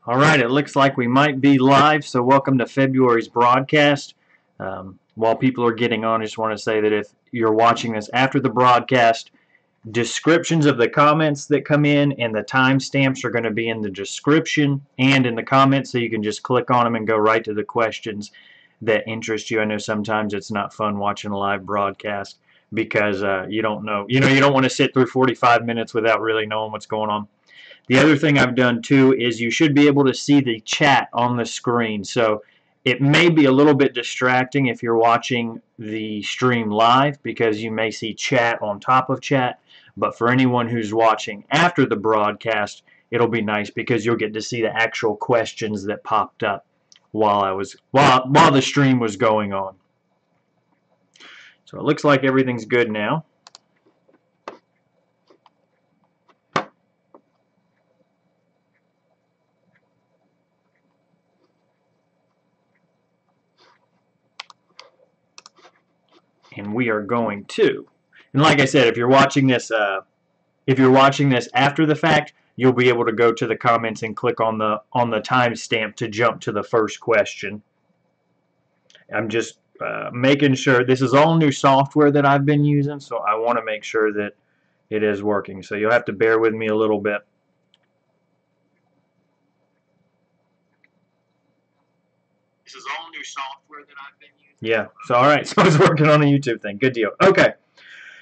All right, it looks like we might be live, so welcome to February's broadcast. While people are getting on, I just want to say that if you're watching this after the broadcast, descriptions of the comments that come in and the timestamps are going to be in the description and in the comments, so you can just click on them and go right to the questions that interest you. I know sometimes it's not fun watching a live broadcast because you don't know. You don't want to sit through 45 minutes without really knowing what's going on. The other thing I've done too is you should be able to see the chat on the screen. So it may be a little bit distracting if you're watching the stream live because you may see chat on top of chat. But for anyone who's watching after the broadcast, it'll be nice because you'll get to see the actual questions that popped up while the stream was going on. So it looks like everything's good now. And we are going to. And like I said, if you're watching this after the fact, you'll be able to go to the comments and click on the timestamp to jump to the first question. I'm just making sure this is all new software that I've been using, so I want to make sure that it is working. So you'll have to bear with me a little bit. This is all new software that I've been using. Yeah. So all right. So I was working on a YouTube thing. Good deal. Okay.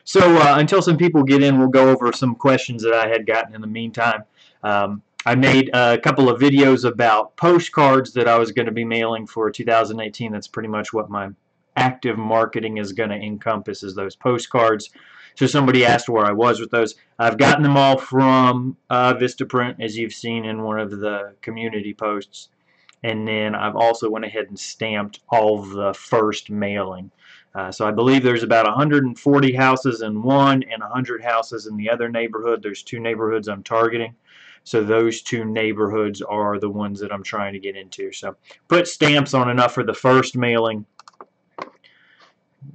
So until some people get in, we'll go over some questions that I had gotten in the meantime. I made a couple of videos about postcards that I was going to be mailing for 2018. That's pretty much what my active marketing is going to encompass, is those postcards. So somebody asked where I was with those. I've gotten them all from Vistaprint, as you've seen in one of the community posts. And then I've also went ahead and stamped all of the first mailing. So I believe there's about 140 houses in one and 100 houses in the other neighborhood. There's two neighborhoods I'm targeting. So those two neighborhoods are the ones that I'm trying to get into. So put stamps on enough for the first mailing. I'm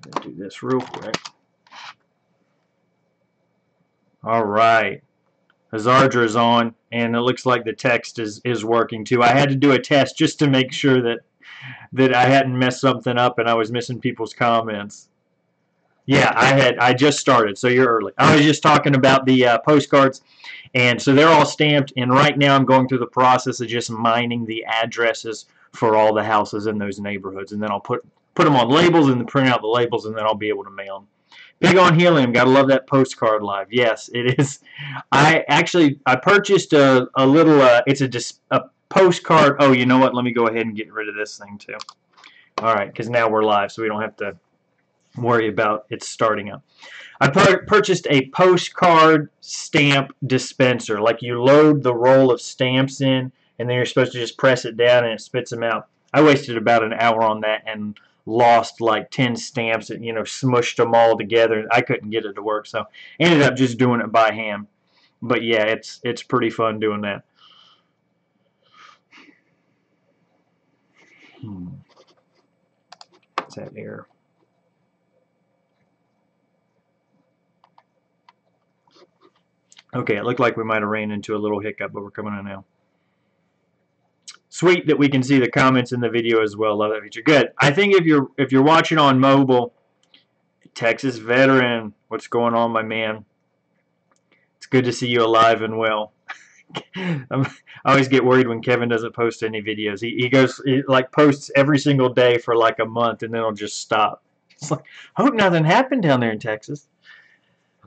going to do this real quick. All right. Hazardra's on, and it looks like the text is working too. I had to do a test just to make sure that I hadn't messed something up and I was missing people's comments. Yeah, I just started, so you're early. I was just talking about the postcards, and so they're all stamped, and right now I'm going through the process of just mining the addresses for all the houses in those neighborhoods, and then I'll put them on labels and print out the labels, and then I'll be able to mail them. Pig on Helium, gotta love that postcard live. Yes, it is. I purchased a little. It's a postcard. Oh, you know what? Let me go ahead and get rid of this thing too. All right, because now we're live, so we don't have to worry about it starting up. I purchased a postcard stamp dispenser. Like, you load the roll of stamps in, and then you're supposed to just press it down and it spits them out. I wasted about an hour on that and lost like 10 stamps and smushed them all together. I couldn't get it to work, so ended up just doing it by hand. But yeah, it's pretty fun doing that. What's that error? Okay, it looked like we might have ran into a little hiccup, but we're coming on now. Sweet that we can see the comments in the video as well. Love that feature. Good. I think if you're watching on mobile, Texas veteran, what's going on, my man? It's good to see you alive and well. I always get worried when Kevin doesn't post any videos. He like posts every single day for like a month, and then he'll just stop. It's like, I hope nothing happened down there in Texas.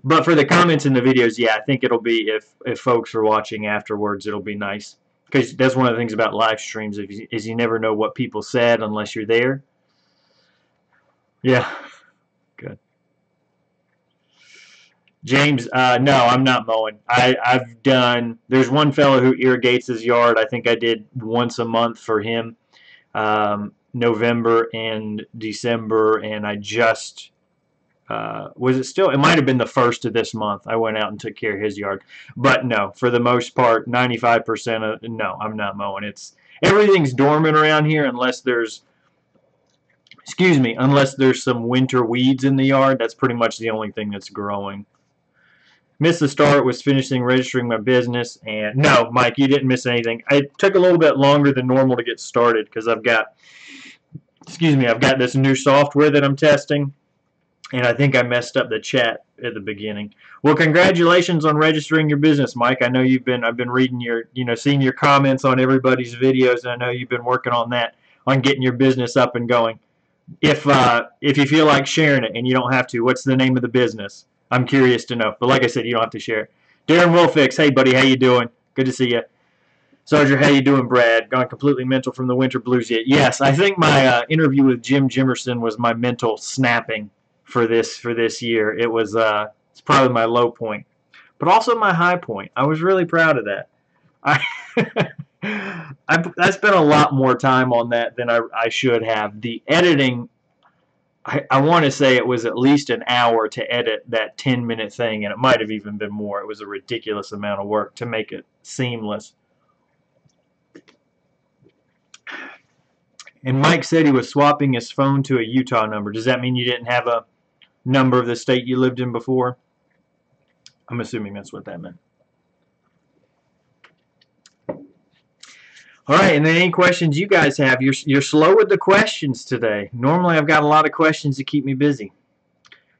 But for the comments in the videos, yeah, I think it'll be, if folks are watching afterwards, it'll be nice. Because that's one of the things about live streams, is you never know what people said unless you're there. Yeah, good. James, no, I'm not mowing. I've done, there's one fellow who irrigates his yard. I think I did once a month for him, November and December, and I just, it might have been the first of this month. I went out and took care of his yard. But no, for the most part, 95% no, I'm not mowing. Everything's dormant around here unless there's some winter weeds in the yard. That's pretty much the only thing that's growing. Missed the start, was finishing registering my business, and no, Mike, you didn't miss anything. It took a little bit longer than normal to get started because I've got this new software that I'm testing, and I think I messed up the chat at the beginning. Well, congratulations on registering your business, Mike. I know I've been reading seeing your comments on everybody's videos, and I know you've been working on that, on getting your business up and going. If you feel like sharing it, and you don't have to, what's the name of the business? I'm curious to know. But like I said, you don't have to share it. Darren Wilfix, hey buddy, how you doing? Good to see you. Sergeant, how you doing, Brad? Gone completely mental from the winter blues yet? Yes, I think my interview with Jim Jimerson was my mental snapping for this year. It was it's probably my low point, but also my high point. I was really proud of that. I spent a lot more time on that than I should have. The editing, I want to say it was at least an hour to edit that 10-minute thing, and it might have even been more. It was a ridiculous amount of work to make it seamless. And Mike said he was swapping his phone to a Utah number. Does that mean you didn't have a number of the state you lived in before? I'm assuming that's what that meant. All right, and then any questions you guys have? You're slow with the questions today. Normally I've got a lot of questions to keep me busy.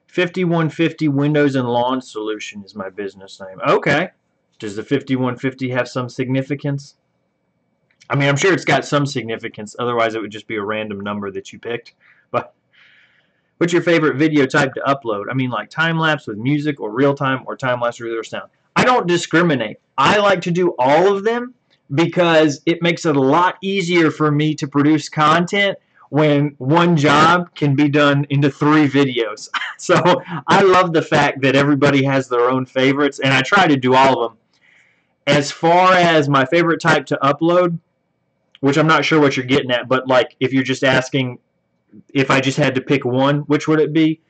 5150 Windows and Lawn Solution is my business name. Okay. Does the 5150 have some significance? I mean, I'm sure it's got some significance. Otherwise, it would just be a random number that you picked. But what's your favorite video type to upload? I mean, like time-lapse with music or real-time or time-lapse with other sound. I don't discriminate. I like to do all of them because it makes it a lot easier for me to produce content when one job can be done into 3 videos. So I love the fact that everybody has their own favorites, and I try to do all of them. As far as my favorite type to upload, which I'm not sure what you're getting at, but like if you're just asking if I just had to pick one, which would it be?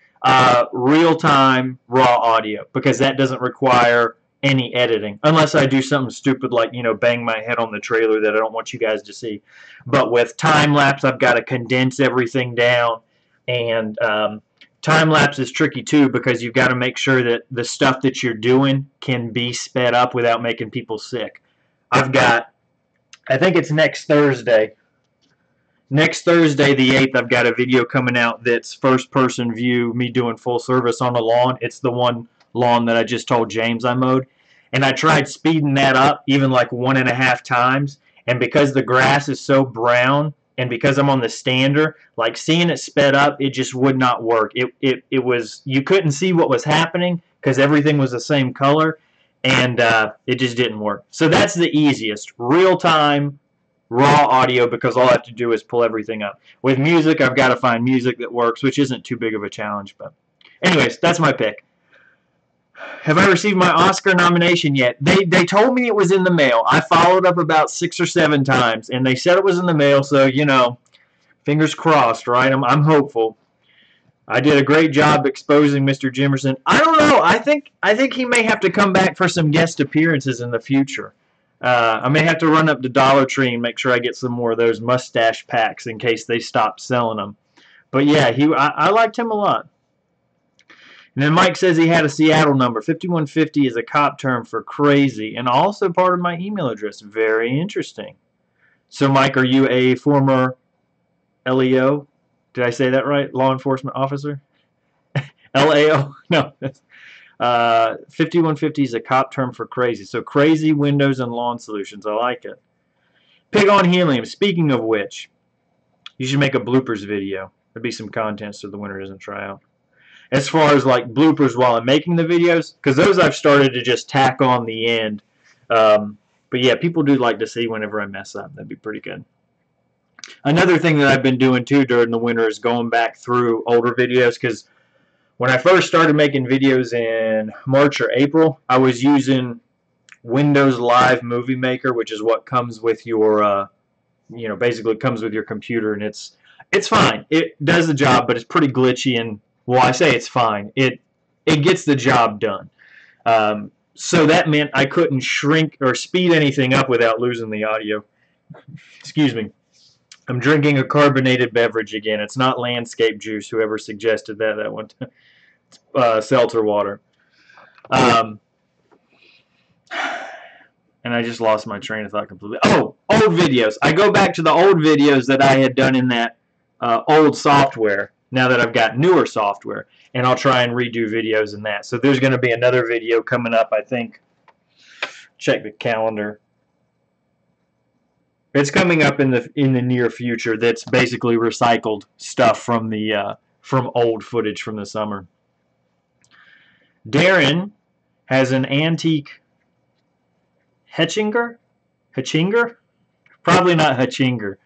Real-time raw audio, because that doesn't require any editing, unless I do something stupid like, bang my head on the trailer that I don't want you guys to see. But with time-lapse, I've got to condense everything down, and time-lapse is tricky too because you've got to make sure that the stuff that you're doing can be sped up without making people sick. I think it's next Thursday. Next Thursday, the 8th, I've got a video coming out that's first-person view, me doing full service on a lawn. It's the one lawn that I just told James I mowed. And I tried speeding that up even like 1.5 times. And because the grass is so brown and because I'm on the stander, like seeing it sped up, it just would not work. It was, you couldn't see what was happening because everything was the same color. And it just didn't work. So that's the easiest. Real-time, raw audio, because all I have to do is pull everything up. With music, I've got to find music that works, which isn't too big of a challenge. But anyways, that's my pick. Have I received my Oscar nomination yet? They told me it was in the mail. I followed up about 6 or 7 times, and they said it was in the mail, so, fingers crossed, right? I'm hopeful. I did a great job exposing Mr. Jimerson. I don't know. I think he may have to come back for some guest appearances in the future. I may have to run up to Dollar Tree and make sure I get some more of those mustache packs in case they stop selling them. But yeah, I liked him a lot. And then Mike says he had a Seattle number. 5150 is a cop term for crazy and also part of my email address. Very interesting. So Mike, are you a former LEO? Did I say that right? Law enforcement officer? LAO? No. 5150 is a cop term for crazy. So crazy windows and lawn solutions. I like it. Pig on helium. Speaking of which, you should make a bloopers video. There'd be some content so the winner doesn't try out. As far as like bloopers while I'm making the videos, because those I've started to just tack on the end. But yeah, people do like to see whenever I mess up. That'd be pretty good. Another thing that I've been doing too during the winter is going back through older videos, because when I first started making videos in March or April, I was using Windows Live Movie Maker, which is what comes with your, basically comes with your computer, and it's fine. It does the job, but it's pretty glitchy, and well, I say it's fine. It gets the job done. So that meant I couldn't shrink or speed anything up without losing the audio. Excuse me. I'm drinking a carbonated beverage again. It's not landscape juice, whoever suggested that one time. Seltzer water. And I just lost my train of thought completely. Oh, old videos. I go back to the old videos that I had done in that old software now that I've got newer software. And I'll try and redo videos in that. So there's going to be another video coming up, I think. Check the calendar. It's coming up in the near future that's basically recycled stuff from the from old footage from the summer. Darren has an antique Hetchinger? Probably not Hetchinger.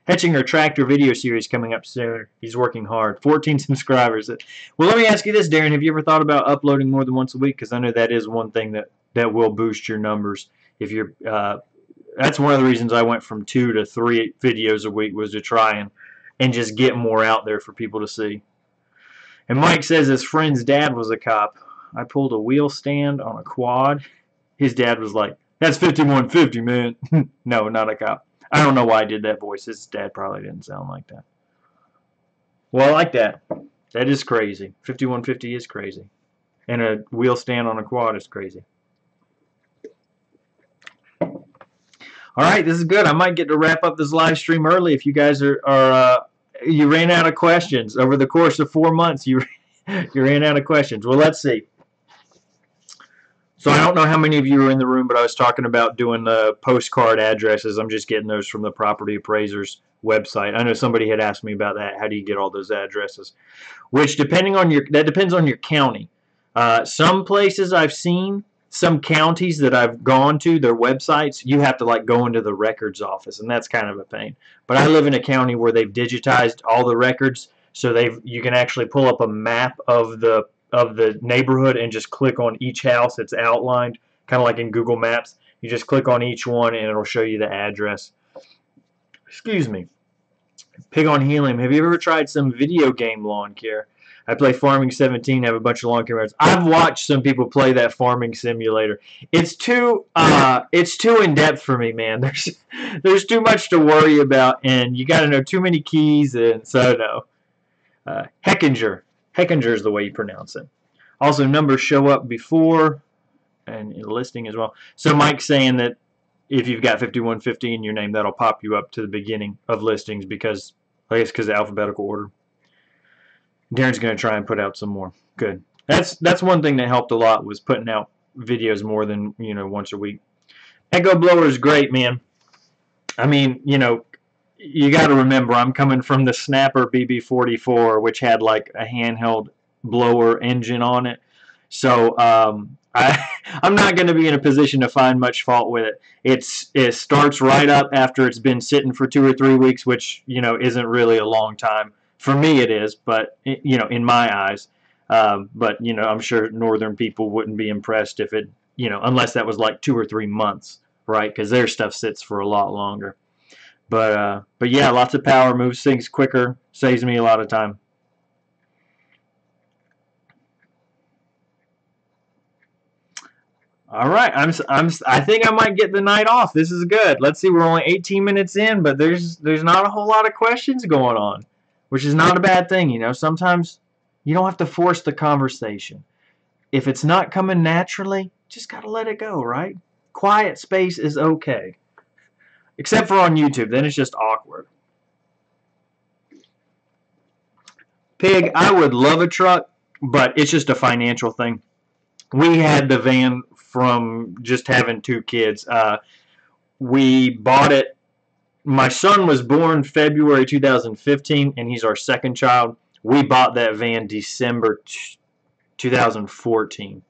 Hetchinger tractor video series coming up soon. He's working hard. 14 subscribers. Well, let me ask you this, Darren. Have you ever thought about uploading more than once a week? Because I know that is one thing that will boost your numbers. If you're, that's one of the reasons I went from 2 to 3 videos a week, was to try and just get more out there for people to see. And Mike says his friend's dad was a cop. I pulled a wheel stand on a quad. His dad was like, "That's 5150, man." No, not a cop. I don't know why I did that voice. His dad probably didn't sound like that. Well, I like that. That is crazy. 5150 is crazy. And a wheel stand on a quad is crazy. All right, this is good. I might get to wrap up this live stream early if you guys you ran out of questions. Over the course of 4 months, you ran out of questions. Well, let's see. So I don't know how many of you were in the room, but I was talking about doing the postcard addresses. I'm just getting those from the property appraiser's website. I know somebody had asked me about that. How do you get all those addresses? Which, that depends on your county. Some places I've seen, some counties that I've gone to, their websites, you have to like go into the records office, and that's kind of a pain. But I live in a county where they've digitized all the records, so you can actually pull up a map of the neighborhood and just click on each house. It's outlined, kind of like in Google Maps. You just click on each one and it'll show you the address. Excuse me. Pig on Helium. Have you ever tried some video game lawn care? I play Farming 17, have a bunch of lawn care modes. I've watched some people play that farming simulator. It's too in depth for me, man. There's too much to worry about, and you got to know too many keys, and so no. Heckinger. Heckinger is the way you pronounce it. Also, numbers show up before and in listing as well. So Mike's saying that if you've got 5150 in your name, that'll pop you up to the beginning of listings because, I guess, because of alphabetical order. Darren's going to try and put out some more. Good. That's one thing that helped a lot, was putting out videos more than, once a week. Echo blower is great, man. I mean, you got to remember, I'm coming from the Snapper BB44, which had like a handheld blower engine on it. So I'm not going to be in a position to find much fault with it. It starts right up after it's been sitting for 2 or 3 weeks, which isn't really a long time. For me, it is, but in my eyes. But I'm sure northern people wouldn't be impressed if it, unless that was like 2 or 3 months, right? Because their stuff sits for a lot longer. But yeah, lots of power, moves things quicker, saves me a lot of time. All right, I think I might get the night off. This is good. Let's see, we're only 18 minutes in, but there's not a whole lot of questions going on, which is not a bad thing. Sometimes you don't have to force the conversation. If it's not coming naturally, just gotta let it go, right? Quiet space is okay. Except for on YouTube, then it's just awkward. Pig, I would love a truck, but it's just a financial thing. We had the van from just having 2 kids. We bought it. My son was born February 2015, and he's our second child. We bought that van December 2014.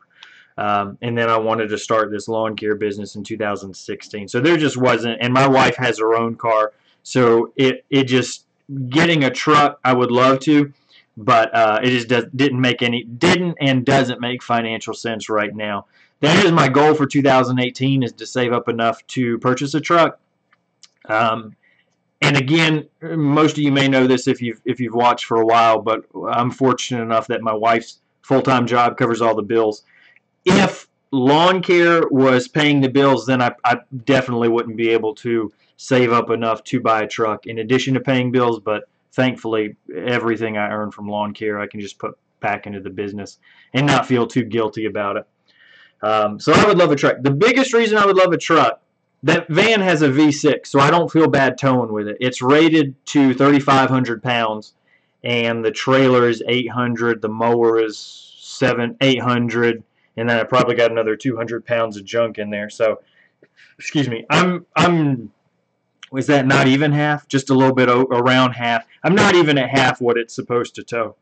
And then I wanted to start this lawn care business in 2016. So there just wasn't, and my wife has her own car, so it just, getting a truck, I would love to, but it just didn't and doesn't make financial sense right now. That is my goal for 2018, is to save up enough to purchase a truck. And again, most of you may know this if you've watched for a while, but I'm fortunate enough that my wife's full-time job covers all the bills. If lawn care was paying the bills, then I definitely wouldn't be able to save up enough to buy a truck in addition to paying bills, but thankfully everything I earn from lawn care I can just put back into the business and not feel too guilty about it. So I would love a truck. The biggest reason I would love a truck That van has a V6, so I don't feel bad towing with it. It's rated to 3,500 pounds, and the trailer is 800. The mower is 800, and then I probably got another 200 pounds of junk in there. So, excuse me. Was that not even half? Just a little bit around half. I'm not even at half what it's supposed to tow.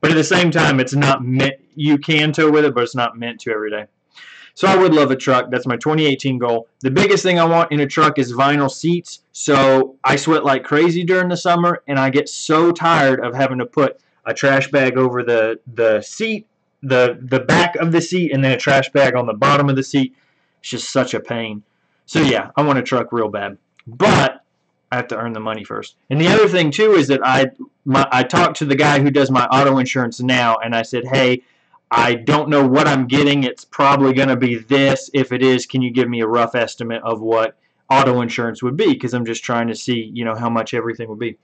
But at the same time, it's not meant. You can tow with it, but it's not meant to every day. So I would love a truck. That's my 2018 goal. The biggest thing I want in a truck is vinyl seats. So I sweat like crazy during the summer, and I get so tired of having to put a trash bag over the seat, the back of the seat, and then a trash bag on the bottom of the seat. It's just such a pain. So yeah, I want a truck real bad. But I have to earn the money first. And the other thing, too, is that I talked to the guy who does my auto insurance now, and I said, hey, I don't know what I'm getting. It's probably going to be this. If it is, can you give me a rough estimate of what auto insurance would be? Because I'm just trying to see, how much everything would be.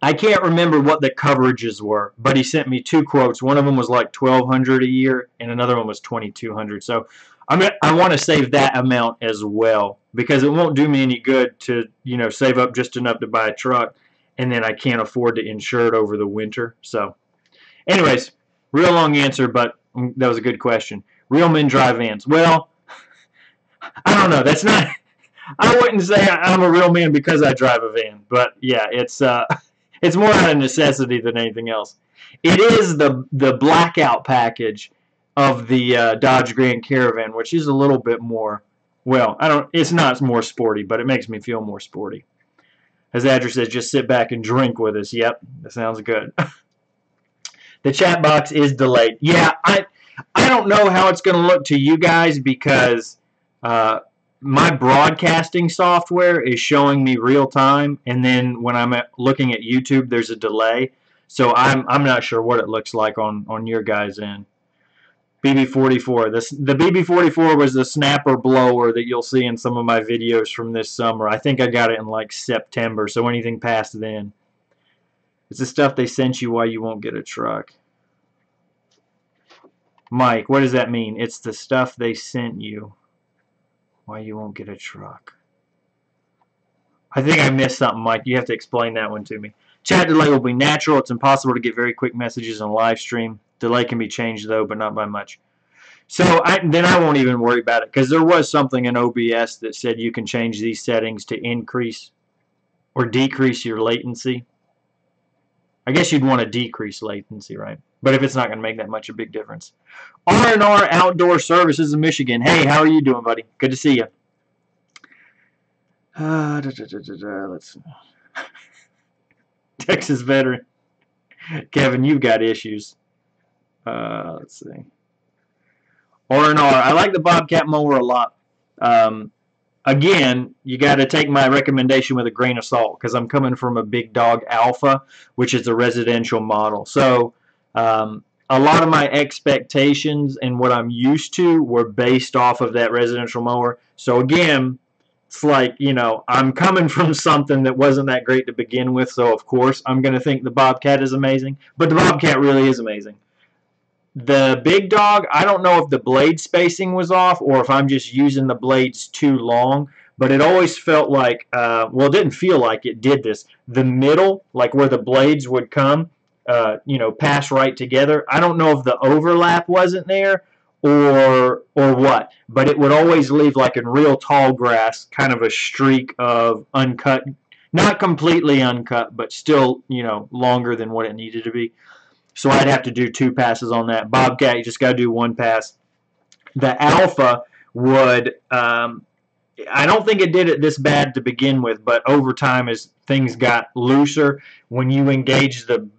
I can't remember what the coverages were, but he sent me 2 quotes. One of them was like $1,200 a year, and another one was $2,200. So I want to save that amount as well, because it won't do me any good to save up just enough to buy a truck, and then I can't afford to insure it over the winter. So, anyways. Real long answer, but that was a good question. Real men drive vans. Well, I don't know. That's not. I wouldn't say I'm a real man because I drive a van, but yeah, it's more out of necessity than anything else. It is the blackout package of the Dodge Grand Caravan, which is a little bit more. Well, it's not more sporty, but it makes me feel more sporty. As Adra says, just sit back and drink with us. Yep, that sounds good. The chat box is delayed. Yeah, I don't know how it's going to look to you guys because my broadcasting software is showing me real time, and then when I'm looking at YouTube, there's a delay. So I'm not sure what it looks like on your guys' end. BB44. The BB44 was the snapper blower that you'll see in some of my videos from this summer. I think I got it in like September, so anything past then. It's the stuff they sent you why you won't get a truck. Mike, what does that mean? It's the stuff they sent you why you won't get a truck. I think I missed something, Mike. You have to explain that one to me. Chat delay will be natural. It's impossible to get very quick messages on live stream. Delay can be changed, though, but not by much. So then I won't even worry about it because there was something in OBS that said you can change these settings to increase or decrease your latency. I guess you'd want to decrease latency, right? But if it's not going to make that much a big difference. R&R Outdoor Services in Michigan. Hey, how are you doing, buddy? Good to see you. Let's see. Texas veteran. Kevin, you've got issues. Let's see. R&R. I like the Bobcat mower a lot. Again, you got to take my recommendation with a grain of salt because I'm coming from a Big Dog Alpha, which is a residential model. So a lot of my expectations and what I'm used to were based off of that residential mower. So again, it's like, I'm coming from something that wasn't that great to begin with. So of course, I'm going to think the Bobcat is amazing. But the Bobcat really is amazing. The Big Dog, I don't know if the blade spacing was off or if I'm just using the blades too long, but it always felt like, well, it didn't feel like it did this. The middle, like where the blades would come, pass right together. I don't know if the overlap wasn't there or what, but it would always leave like in real tall grass kind of a streak of uncut, not completely uncut, but still, longer than what it needed to be. So I'd have to do 2 passes on that. Bobcat, you just got to do 1 pass. The Alpha would, I don't think it did it this bad to begin with, but over time as things got looser, when you engage the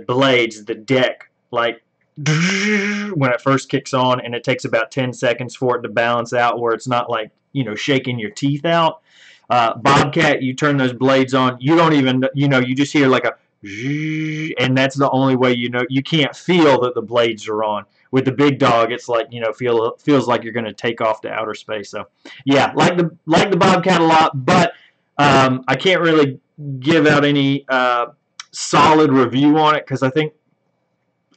blades, the deck, like when it first kicks on, and it takes about 10 seconds for it to balance out where it's not like, shaking your teeth out. Bobcat, you turn those blades on, you don't even, you just hear like a and that's the only way you can't feel that the blades are on. With the Big Dog, it's like feels like you're going to take off to outer space. So yeah, like the Bobcat a lot, but I can't really give out any solid review on it because I think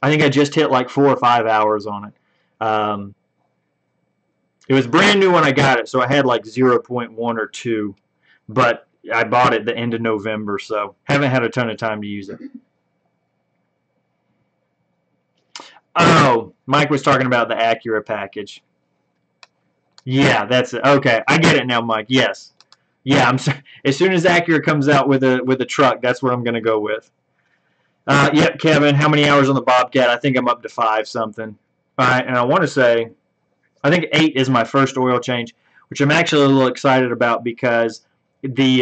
I just hit like 4 or 5 hours on it. It was brand new when I got it, so I had like 0.1 or 2. But I bought it the end of November, so haven't had a ton of time to use it. Oh, Mike was talking about the Acura package. Yeah, that's it. Okay, I get it now, Mike. Yes. Yeah, as soon as Acura comes out with a truck, that's what I'm going to go with. Yep, Kevin, how many hours on the Bobcat? I think I'm up to 5 something. All right, and I want to say, I think 8 is my first oil change, which I'm actually a little excited about because the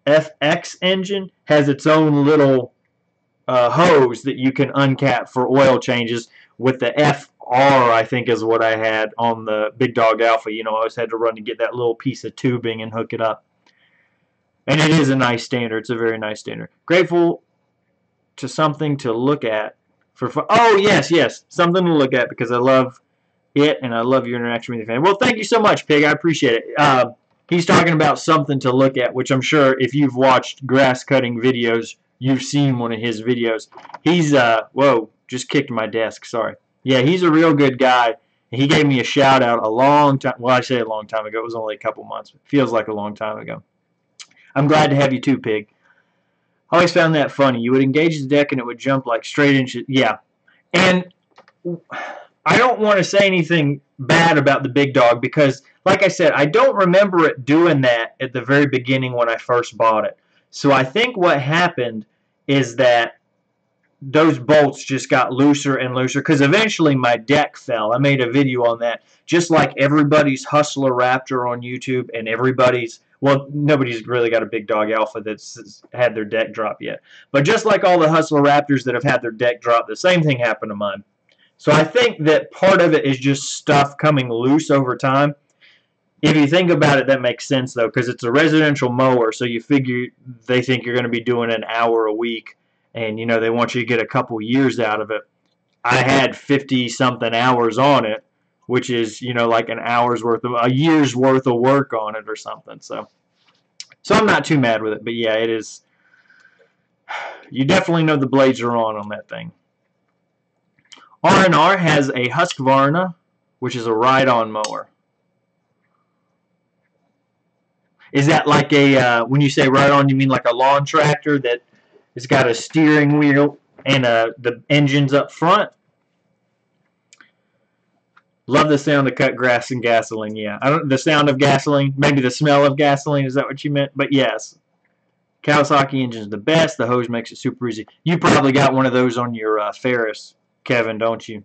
FX engine has its own little hose that you can uncap for oil changes. With the FR, I think is what I had on the Big Dog Alpha. You know, I always had to run to get that little piece of tubing and hook it up. And it is a nice standard. It's a very nice standard. Grateful to something to look at. Oh, yes, something to look at because I love it and I love your interaction with your family. Well, thank you so much, Pig. I appreciate it. He's talking about something to look at, which I'm sure if you've watched grass cutting videos, you've seen one of his videos. He's, whoa, just kicked my desk, sorry. Yeah, he's a real good guy. He gave me a shout out a long time, well, I say a long time ago. It was only a couple months. It feels like a long time ago. I'm glad to have you too, Pig. I always found that funny. You would engage the deck and it would jump like straight into, yeah. And I don't want to say anything bad about the Big Dog because, like I said, I don't remember it doing that at the very beginning when I first bought it. So I think what happened is that those bolts just got looser and looser because eventually my deck fell. I made a video on that. Just like everybody's Hustler Raptor on YouTube and everybody's, well, nobody's really got a Big Dog Alpha that's had their deck drop yet. But just like all the Hustler Raptors that have had their deck drop, the same thing happened to mine. So I think that part of it is just stuff coming loose over time. If you think about it, that makes sense, though, because it's a residential mower, so you figure they think you're going to be doing an hour a week, and, you know, they want you to get a couple years out of it. I had 50-something hours on it, which is, you know, like a year's worth of work on it or something. So I'm not too mad with it, but, yeah, it is. You definitely know the blades are on that thing. R&R has a Husqvarna, which is a ride-on mower. Is that like a, when you say ride-on, you mean like a lawn tractor that has got a steering wheel and the engine's up front? Love the sound of cut grass and gasoline, yeah. The sound of gasoline, maybe the smell of gasoline, is that what you meant? But yes. Kawasaki engine's the best. The hose makes it super easy. You probably got one of those on your Ferris, Kevin, don't you?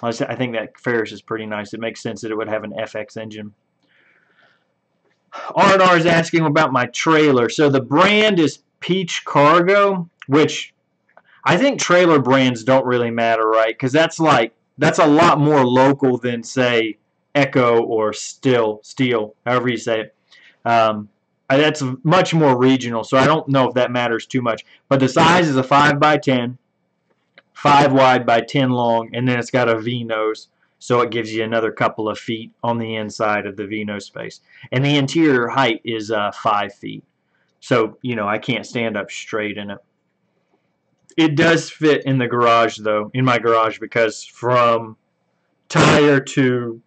I think that Ferris is pretty nice. It makes sense that it would have an FX engine. R&R is asking about my trailer. So the brand is Peach Cargo, which I think trailer brands don't really matter, right? Because that's a lot more local than, say, Echo or Steel, however you say it. That's much more regional, so I don't know if that matters too much. But the size is a 5x10, 5 wide by 10 long, and then it's got a V-nose. So it gives you another couple of feet on the inside of the V-nose space. And the interior height is 5 feet. So, you know, I can't stand up straight in it. It does fit in the garage, though, in my garage, because from the tire to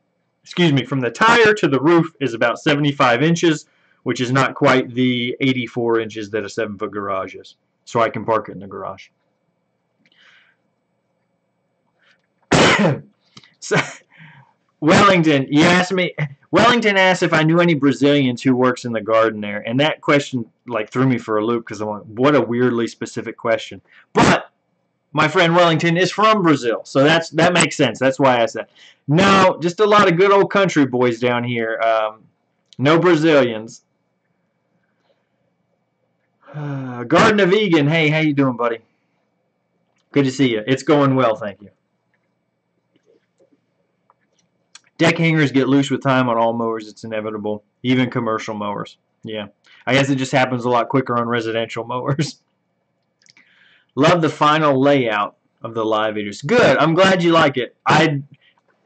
the roof is about 75 inches, which is not quite the 84 inches that a 7-foot garage is. So I can park it in the garage. So, Wellington asked if I knew any Brazilians who works in the garden there, and that question like threw me for a loop because I'm like, what a weirdly specific question. But my friend Wellington is from Brazil, so that makes sense. That's why I said no. Just a lot of good old country boys down here. No Brazilians. Garden of Vegan. Hey, how you doing, buddy? Good to see you. It's going well, thank you. Deck hangers get loose with time on all mowers. It's inevitable. Even commercial mowers. Yeah. I guess it just happens a lot quicker on residential mowers. Love the final layout of the live videos. Good. I'm glad you like it.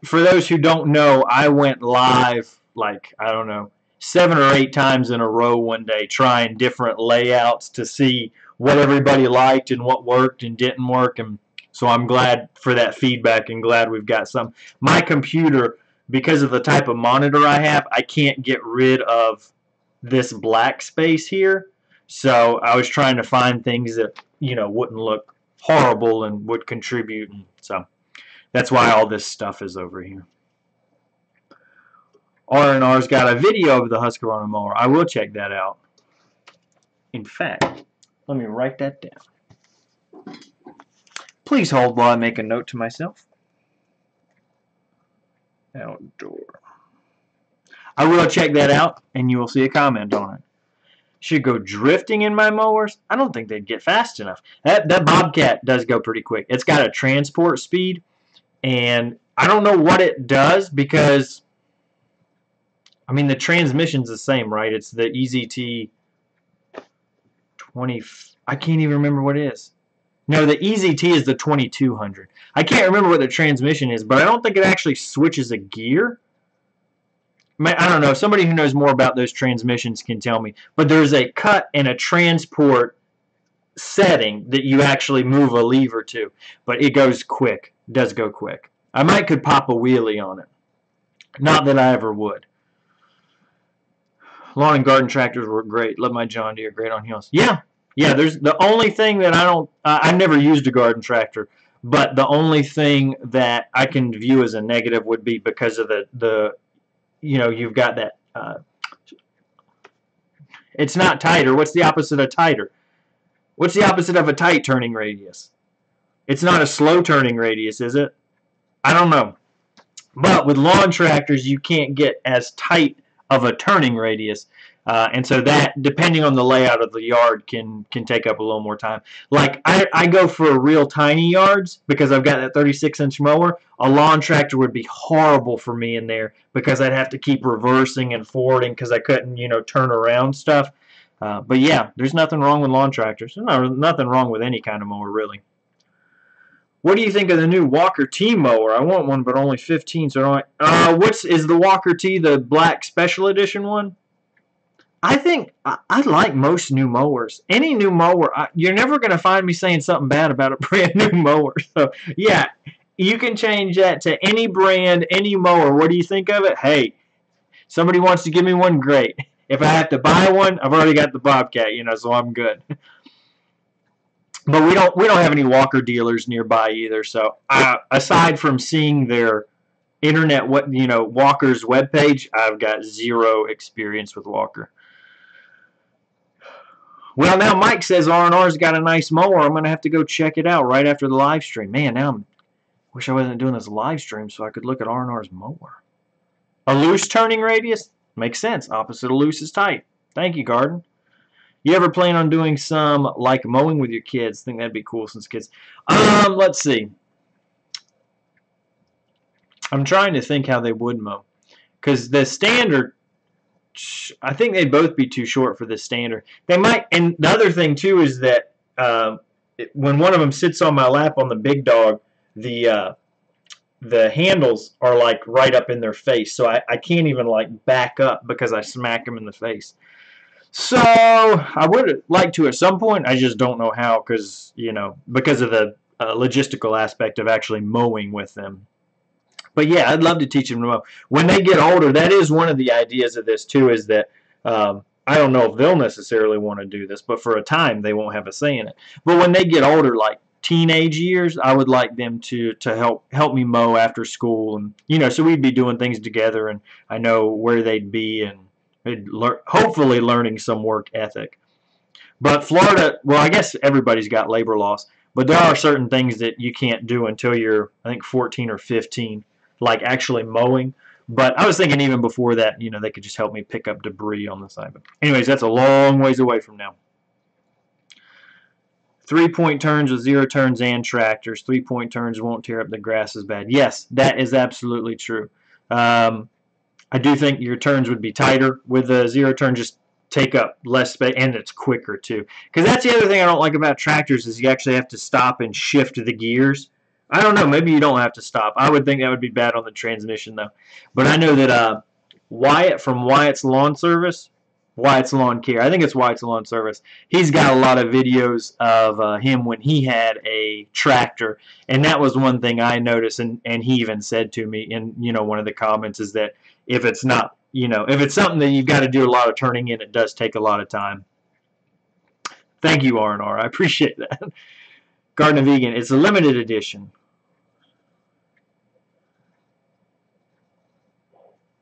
For those who don't know, I went live like, I don't know, 7 or 8 times in a row one day trying different layouts to see what everybody liked and what worked and didn't work. And So I'm glad for that feedback and glad we've got some. My computer, because of the type of monitor I have, I can't get rid of this black space here. So I was trying to find things that, you know, wouldn't look horrible and would contribute. And so that's why all this stuff is over here. R&R's got a video of the Husqvarna mower. I will check that out. In fact, let me write that down. Please hold while I make a note to myself. Outdoor. I will check that out, and you will see a comment on it. Should go drifting in my mowers? I don't think they'd get fast enough. That Bobcat does go pretty quick. It's got a transport speed, and I don't know what it does because, I mean, the transmission's the same, right? It's the EZT 20. I can't even remember what it is. No, the EZT is the 2200. I can't remember what the transmission is, but I don't think it actually switches a gear. I don't know. Somebody who knows more about those transmissions can tell me. But there's a cut and a transport setting that you actually move a lever to. But it goes quick. It does go quick. I could pop a wheelie on it. Not that I ever would. Lawn and garden tractors were great. Love my John Deere. Great on hills. Yeah. Yeah, there's the only thing that I've never used a garden tractor, but the only thing that I can view as a negative would be because of the you know, you've got that, it's not tighter. What's the opposite of tighter? What's the opposite of a tight turning radius? It's not a slow turning radius, is it? I don't know. But with lawn tractors, you can't get as tight of a turning radius. And so that, depending on the layout of the yard, can take up a little more time. Like, I go for real tiny yards because I've got that 36-inch mower. A lawn tractor would be horrible for me in there because I'd have to keep reversing and forwarding because I couldn't, you know, turn around stuff. But yeah, there's nothing wrong with lawn tractors. There's nothing wrong with any kind of mower, really. What do you think of the new Walker T mower? I want one, but only 15. So is the Walker T the black special edition one? I think I like most new mowers. Any new mower, you're never going to find me saying something bad about a brand new mower. So, yeah, you can change that to any brand, any mower. What do you think of it? Hey, somebody wants to give me one, great. If I have to buy one, I've already got the Bobcat, you know, so I'm good. But we don't have any Walker dealers nearby either. So, aside from seeing their internet, Walker's webpage, I've got zero experience with Walker. Well, now Mike says R&R's got a nice mower. I'm going to have to go check it out right after the live stream. Man, now I wish I wasn't doing this live stream so I could look at R&R's mower. A loose turning radius? Makes sense. Opposite of loose is tight. Thank you, Garden. You ever plan on doing some, like, mowing with your kids? Think that'd be cool since kids... let's see. I'm trying to think how they would mow. Because the standard... I think they'd both be too short for the standard. They might, and the other thing too is that when one of them sits on my lap on the big dog, the handles are like right up in their face, so I can't even like back up because I smack them in the face. So I would like to at some point. I just don't know how because of the logistical aspect of actually mowing with them. But yeah, I'd love to teach them to mow. When they get older, that is one of the ideas of this too, is that I don't know if they'll necessarily want to do this, but for a time they won't have a say in it. But when they get older, like teenage years, I would like them to help me mow after school, and so we'd be doing things together, and I know where they'd be, and they'd hopefully learning some work ethic. But Florida, well, I guess everybody's got labor laws, but there are certain things that you can't do until you're, I think, 14 or 15. Like actually mowing. But I was thinking even before that, they could just help me pick up debris on the side. But anyways, that's a long ways away from now. 3-point turns with 0 turns and tractors. 3-point turns won't tear up the grass as bad. Yes, that is absolutely true. I do think your turns would be tighter with a 0 turn, just take up less space, and it's quicker too. Because that's the other thing I don't like about tractors is you actually have to stop and shift the gears. I don't know. Maybe you don't have to stop. I would think that would be bad on the transmission, though. But I know that Wyatt from Wyatt's Lawn Service, White's Lawn Care. I think it's White's Lawn Service. He's got a lot of videos of him when he had a tractor, and that was one thing I noticed, and he even said to me in, you know, one of the comments, is that if it's not, you know, if it's something that you've got to do a lot of turning in, it does take a lot of time. Thank you, R&R. I appreciate that. Garden of Vegan. It's a limited edition.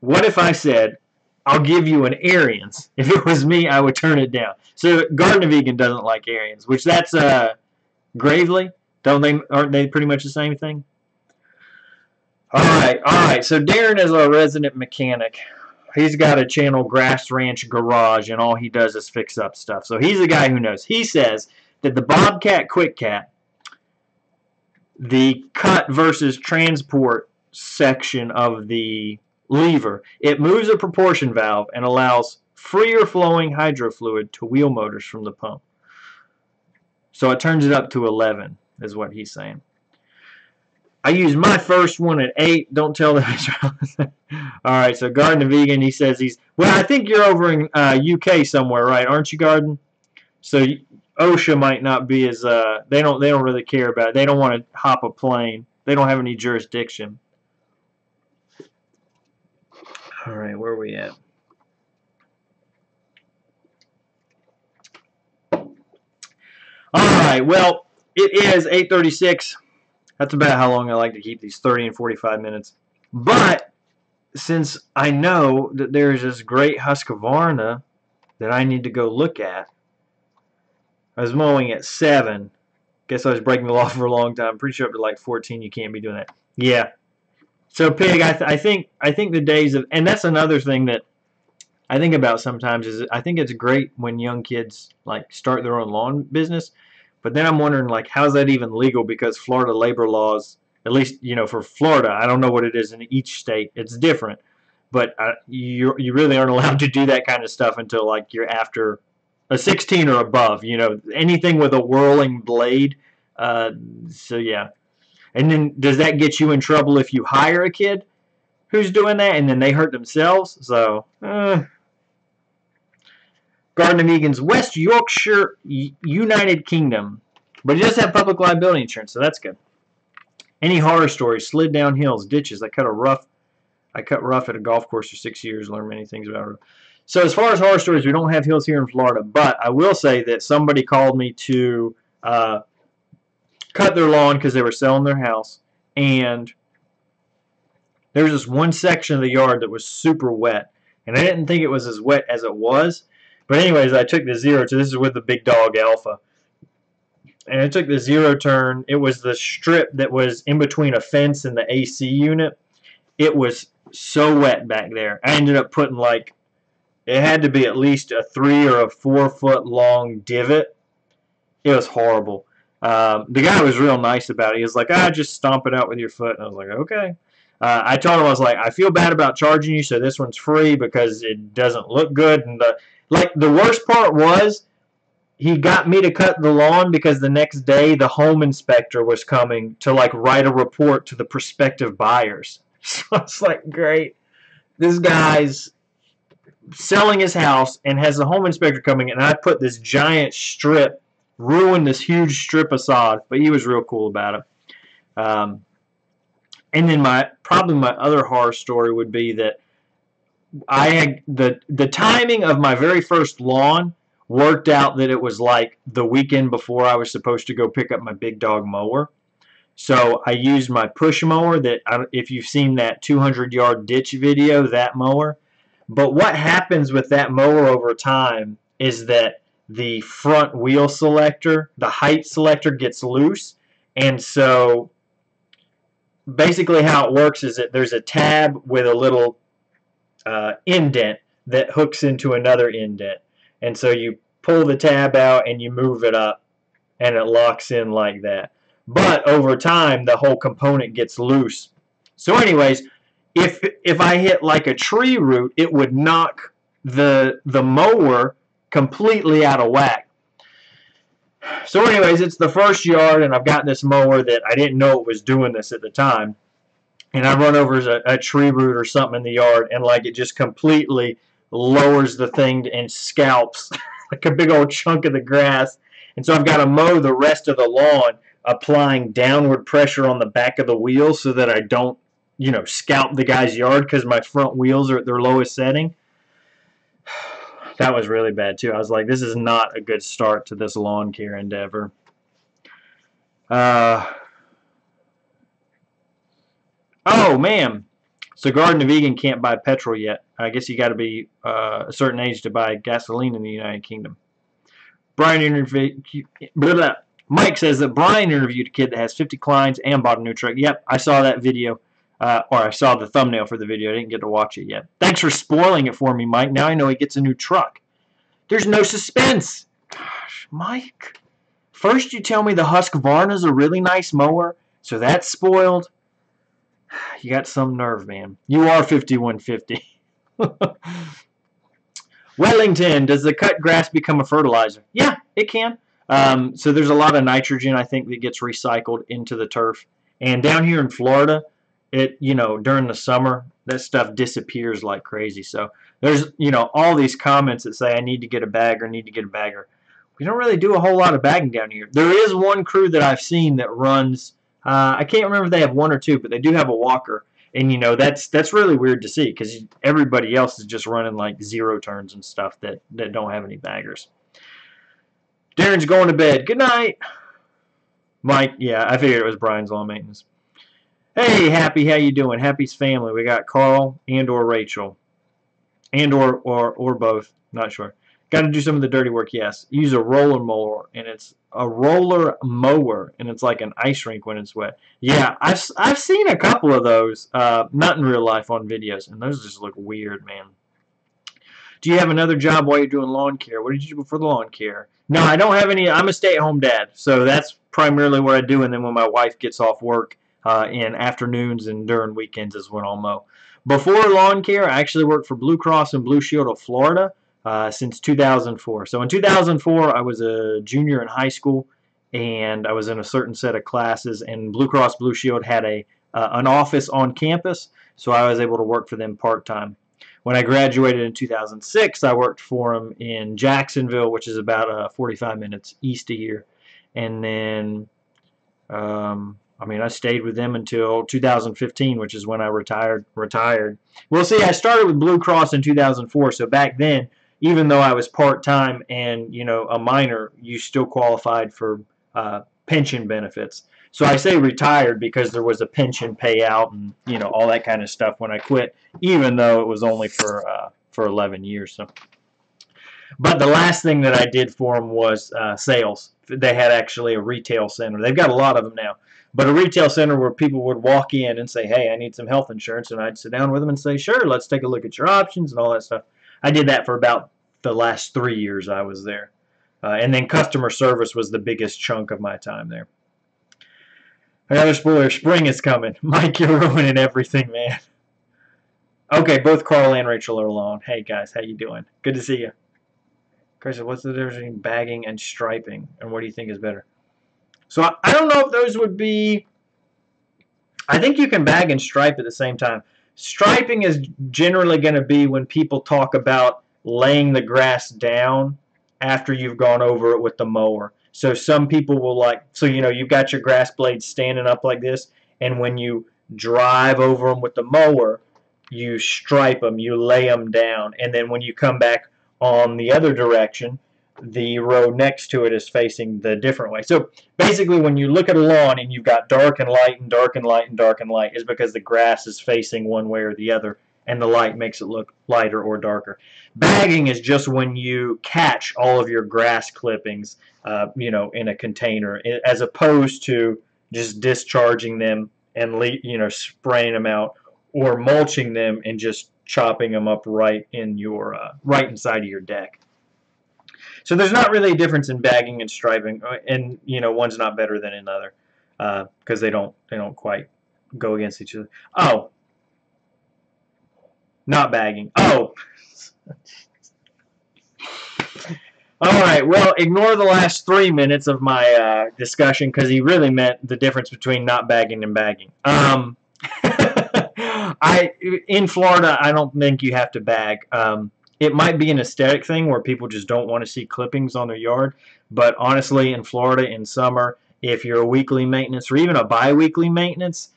What if I said, I'll give you an Arians? If it was me, I would turn it down. So Garden of Vegan doesn't like Arians, which that's Gravely. Don't they? Aren't they pretty much the same thing? All right. So Darren is our resident mechanic. He's got a channel, Grass Ranch Garage, and all he does is fix up stuff. So he's a guy who knows. He says that the Bobcat QuickCat, the cut versus transport section of the lever, it moves a proportion valve and allows freer flowing hydro fluid to wheel motors from the pump. So it turns it up to 11, is what he's saying. I used my first one at 8. Don't tell them. Alright, so Garden of Vegan, he says he's... Well, I think you're over in UK somewhere, right? Aren't you, Garden? So OSHA might not be as... They don't really care about it. They don't want to hop a plane. They don't have any jurisdiction. Alright, where are we at? Alright, well, it is 8:36. That's about how long I like to keep these, 30 and 45 minutes. But since I know that there's this great Husqvarna that I need to go look at, I was mowing at 7. Guess I was breaking the law for a long time. I'm pretty sure up to like 14 you can't be doing that. Yeah. So Pig, I think the days of, and that's another thing that I think about sometimes, is I think it's great when young kids like start their own lawn business. But then I'm wondering, like, how's that even legal? Because Florida labor laws, at least, you know, for Florida, I don't know what it is in each state. It's different. But you really aren't allowed to do that kind of stuff until, like, you're after a 16 or above. You know, anything with a whirling blade. So, yeah. And then does that get you in trouble if you hire a kid who's doing that and then they hurt themselves? So, Garden of Vegan's West Yorkshire, United Kingdom. But he does have public liability insurance, so that's good. Any horror stories? Slid down hills, ditches. I cut rough at a golf course for 6 years, learned many things about it. So as far as horror stories, we don't have hills here in Florida, but I will say that somebody called me to cut their lawn because they were selling their house, and there was this one section of the yard that was super wet, and I didn't think it was as wet as it was. But anyways, I took the zero turn. This is with the big dog Alpha. And I took the zero turn. It was the strip that was in between a fence and the AC unit. It was so wet back there. I ended up putting, like, it had to be at least a 3 or a 4 foot long divot. It was horrible. The guy was real nice about it. He was like, just stomp it out with your foot. And I was like, okay. I told him, I was like, I feel bad about charging you, so this one's free because it doesn't look good. And the worst part was, he got me to cut the lawn because the next day the home inspector was coming to, like, write a report to the prospective buyers. So it's like, great. This guy's selling his house and has the home inspector coming, and I put this giant strip, ruined this huge strip of sod, but he was real cool about it. And then probably my other horror story would be that I had the timing of my very first lawn worked out that it was like the weekend before I was supposed to go pick up my big dog mower. So I used my push mower that, if you've seen that 200-yard ditch video, that mower. But what happens with that mower over time is that the front wheel selector, the height selector, gets loose. And so basically how it works is that there's a tab with a little indent that hooks into another indent. And so you pull the tab out and you move it up and it locks in like that. But over time, the whole component gets loose. So anyways, if I hit like a tree root, it would knock the mower completely out of whack. So anyways, it's the first yard, and I've got this mower that I didn't know it was doing this at the time. And I run over a tree root or something in the yard, and like it just completely lowers the thing and scalps like a big old chunk of the grass. And so I've got to mow the rest of the lawn, applying downward pressure on the back of the wheels so that I don't, scalp the guy's yard because my front wheels are at their lowest setting. That was really bad too. I was like, this is not a good start to this lawn care endeavor. Oh man, so Garden of Vegan can't buy petrol yet. I guess you got to be a certain age to buy gasoline in the United Kingdom. Mike says that Brian interviewed a kid that has 50 clients and bought a new truck. Yep, I saw that video, or I saw the thumbnail for the video. I didn't get to watch it yet. Thanks for spoiling it for me, Mike. Now I know he gets a new truck. There's no suspense. Gosh, Mike. First you tell me the Husqvarna's a really nice mower, so that's spoiled. You got some nerve, man. You are 5150. Wellington, does the cut grass become a fertilizer? Yeah, it can. So there's a lot of nitrogen, I think, that gets recycled into the turf. And down here in Florida, during the summer, that stuff disappears like crazy. So there's, all these comments that say, I need to get a bagger, need to get a bagger. We don't really do a whole lot of bagging down here. There is one crew that I've seen that runs, I can't remember if they have one or two, but they do have a walker. And, that's really weird to see because everybody else is just running like 0 turns and stuff that don't have any baggers. Darren's going to bed. Good night. Mike, yeah, I figured it was Brian's lawn maintenance. Hey, Happy, how you doing? Happy's family. We got Carl and or Rachel. And or both. Not sure. Got to do some of the dirty work, yes. Use a roller mower, and it's like an ice rink when it's wet. Yeah, I've seen a couple of those, not in real life, on videos, and those just look weird, man. Do you have another job while you're doing lawn care? What did you do before the lawn care? No, I don't have any. I'm a stay-at-home dad, so that's primarily what I do, and then when my wife gets off work in afternoons and during weekends is when I'll mow. Before lawn care, I actually worked for Blue Cross and Blue Shield of Florida since 2004. So in 2004, I was a junior in high school, and I was in a certain set of classes, and Blue Cross Blue Shield had an office on campus, so I was able to work for them part-time. When I graduated in 2006, I worked for them in Jacksonville, which is about 45 minutes east of here. And then, I stayed with them until 2015, which is when I retired. Well, see, I started with Blue Cross in 2004, so back then, even though I was part-time and, a minor, you still qualified for pension benefits. So I say retired because there was a pension payout and, all that kind of stuff when I quit, even though it was only for 11 years. So. But the last thing that I did for them was sales. They had actually a retail center. They've got a lot of them now. But a retail center where people would walk in and say, hey, I need some health insurance. And I'd sit down with them and say, sure, let's take a look at your options and all that stuff. I did that for about the last 3 years I was there. And then customer service was the biggest chunk of my time there. Another spoiler, spring is coming. Mike, you're ruining everything, man. Okay, both Carl and Rachel are alone. Hey, guys, how you doing? Good to see you. Chris, what's the difference between bagging and striping, and what do you think is better? So I don't know if those would be... I think you can bag and stripe at the same time. Striping is generally going to be when people talk about laying the grass down after you've gone over it with the mower. So some people will you've got your grass blades standing up like this, and when you drive over them with the mower, you stripe them, you lay them down, and then when you come back on the other direction, the row next to it is facing the different way. So basically when you look at a lawn and you've got dark and light and dark and light and dark and light, it's because the grass is facing one way or the other, and the light makes it look lighter or darker. Bagging is just when you catch all of your grass clippings, in a container, as opposed to just discharging them and spraying them out, or mulching them and just chopping them up right inside of your deck. So there's not really a difference in bagging and striping, and one's not better than another because they don't quite go against each other. Oh. Not bagging. Oh. All right. Well, ignore the last 3 minutes of my discussion because he really meant the difference between not bagging and bagging. In Florida, I don't think you have to bag. It might be an aesthetic thing where people just don't want to see clippings on their yard, but honestly, in Florida in summer, if you're a weekly maintenance or even a bi-weekly maintenance,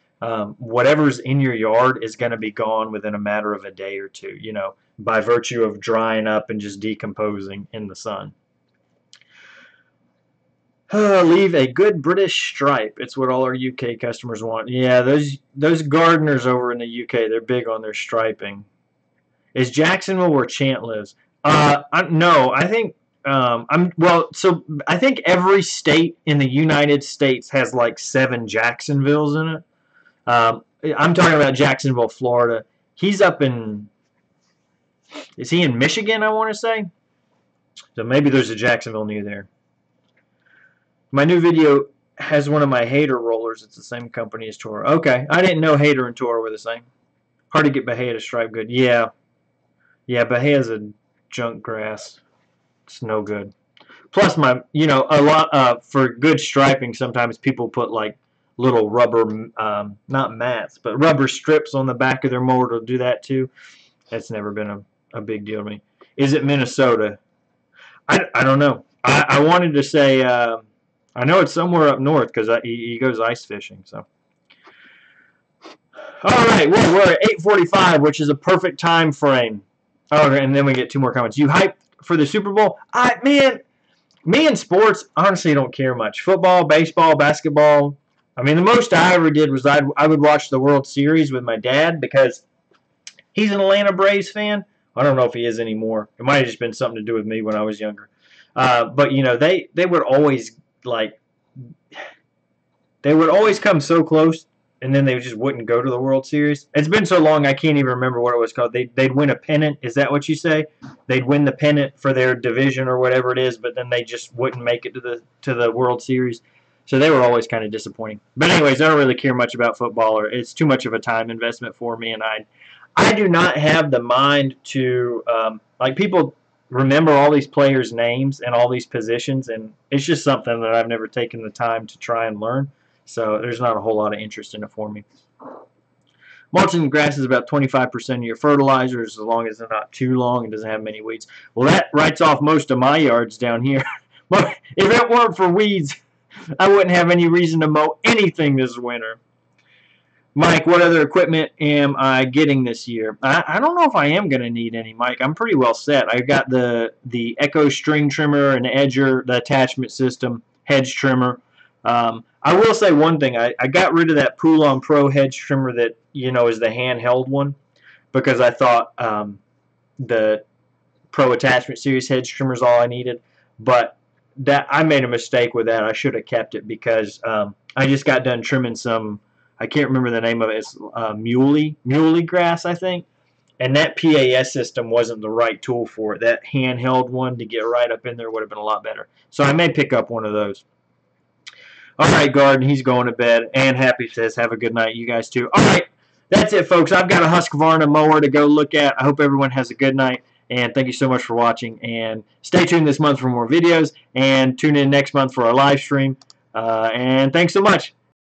whatever's in your yard is going to be gone within a matter of a day or two, you know, by virtue of drying up and just decomposing in the sun. Leave a good British stripe. It's what all our UK customers want. Yeah, those gardeners over in the UK, they're big on their striping. Is Jacksonville where Chant lives? No, I think so I think every state in the United States has like 7 Jacksonvilles in it. I'm talking about Jacksonville, Florida. He's up in, is he in Michigan, I want to say? So maybe there's a Jacksonville near there. My new video has one of my Hater rollers. It's the same company as Toro. Okay, I didn't know Hater and Toro were the same. Hard to get Bahia to stripe good. Yeah. Yeah, Bahia's a junk grass. It's no good. Plus, you know, a lot for good striping, sometimes people put like little rubber, not mats, but rubber strips on the back of their mower to do that too. That's never been a big deal to me. Is it Minnesota? I don't know. I wanted to say, I know it's somewhere up north because he goes ice fishing. So, all right, well, we're at 8:45, which is a perfect time frame. Oh, and then we get 2 more comments. You hyped for the Super Bowl? Man, me and sports honestly don't care much. Football, baseball, basketball. I mean, the most I ever did was I would watch the World Series with my dad because he's an Atlanta Braves fan. I don't know if he is anymore. It might have just been something to do with me when I was younger. But you know, they would always come so close, and then they just wouldn't go to the World Series. It's been so long I can't even remember what it was called. They'd win a pennant. Is that what you say? They'd win the pennant for their division or whatever it is, but then they just wouldn't make it to the World Series. So they were always kind of disappointing. But anyways, I don't really care much about football, or it's too much of a time investment for me, and I do not have the mind to like people remember all these players' names and all these positions, and it's just something that I've never taken the time to try and learn. So there's not a whole lot of interest in it for me. Mulching the grass is about 25% of your fertilizers, as long as they're not too long and doesn't have many weeds. Well, that writes off most of my yards down here. If it weren't for weeds, I wouldn't have any reason to mow anything this winter. Mike, what other equipment am I getting this year? I don't know if I am going to need any, Mike. I'm pretty well set. I got the Echo string trimmer and edger, the attachment system, hedge trimmer. I will say one thing. I got rid of that Poulon Pro hedge trimmer that, you know, is the handheld one, because I thought the Pro Attachment Series hedge trimmer is all I needed. But that I made a mistake with that. I should have kept it because I just got done trimming some, I can't remember the name of it. It's muley grass, I think. And that PAS system wasn't the right tool for it. That handheld one to get right up in there would have been a lot better. So I may pick up one of those. All right, Garden, he's going to bed. And Happy says, have a good night. You guys too. All right, that's it, folks. I've got a Husqvarna mower to go look at. I hope everyone has a good night. And thank you so much for watching. And stay tuned this month for more videos. And tune in next month for our live stream. And thanks so much.